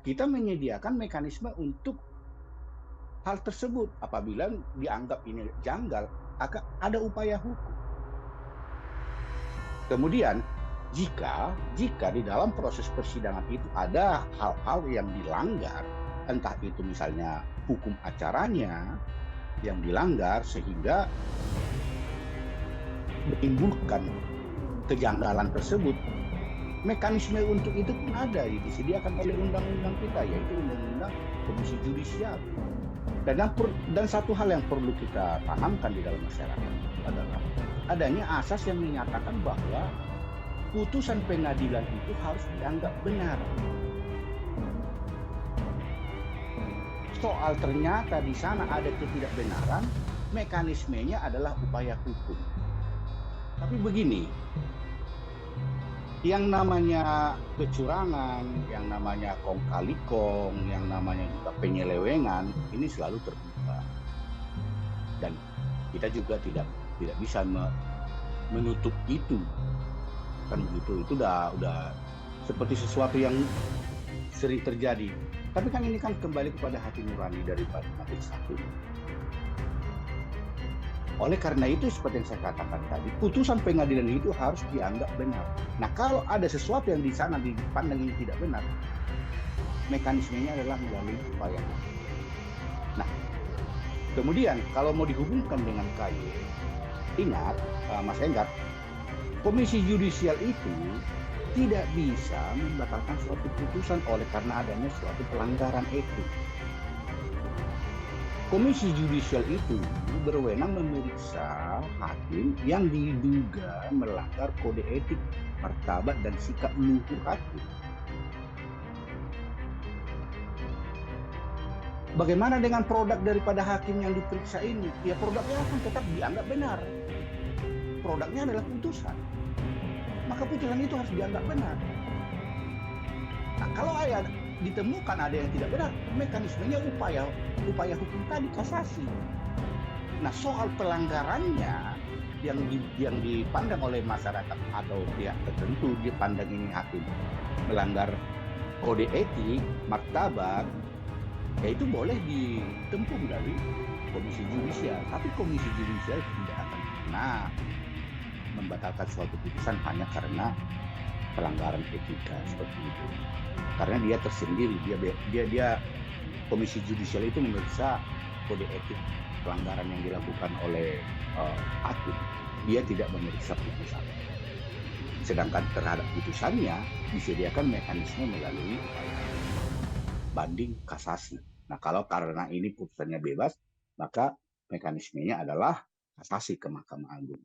kita menyediakan mekanisme untuk hal tersebut. Apabila dianggap ini janggal, akan ada upaya hukum. Kemudian, jika di dalam proses persidangan itu ada hal-hal yang dilanggar, entah itu misalnya hukum acaranya yang dilanggar sehingga menimbulkan kejanggalan tersebut, mekanisme untuk itu pun ada disediakan oleh undang-undang kita, yaitu undang-undang Komisi Yudisial. Dan satu hal yang perlu kita pahamkan di dalam masyarakat adalah adanya asas yang menyatakan bahwa putusan pengadilan itu harus dianggap benar. Soal ternyata di sana ada ketidakbenaran, mekanismenya adalah upaya hukum. Tapi begini, yang namanya kecurangan, yang namanya kong kali kong, yang namanya juga penyelewengan, ini selalu terbuka. Dan kita juga tidak bisa menutup itu. Kan begitu, itu udah seperti sesuatu yang sering terjadi. Tapi kan ini kan kembali kepada hati nurani daripada majelis hakim. Oleh karena itu, seperti yang saya katakan tadi, putusan pengadilan itu harus dianggap benar. Nah, kalau ada sesuatu yang di sana dipandang ini tidak benar, mekanismenya adalah melalui upaya. Nah, kemudian kalau mau dihubungkan dengan KY, ingat, Mas Enggar, Komisi Yudisial itu tidak bisa membatalkan suatu putusan oleh karena adanya suatu pelanggaran etik. Komisi Yudisial itu berwenang memeriksa hakim yang diduga melanggar kode etik, martabat, dan sikap luhur hakim. Bagaimana dengan produk daripada hakim yang diperiksa ini? Ya, produknya akan tetap dianggap benar. Produknya adalah putusan. Maka putusan itu harus dianggap benar. Nah, kalau ditemukan ada yang tidak benar, mekanismenya upaya hukum tadi, kasasi. Nah, soal pelanggarannya yang dipandang oleh masyarakat atau pihak tertentu, dipandang ini hakim melanggar kode etik, martabat, ya itu boleh ditempuh dari Komisi Yudisial. Tapi Komisi Yudisial tidak akan pernah membatalkan suatu putusan hanya karena pelanggaran etika seperti itu. Karena dia tersendiri, dia Komisi Yudisial itu memeriksa kode etik pelanggaran yang dilakukan oleh hakim. Dia tidak memeriksa putusan. Sedangkan terhadap putusannya disediakan mekanisme melalui banding kasasi. Nah, kalau karena ini putusannya bebas, maka mekanismenya adalah kasasi ke Mahkamah Agung.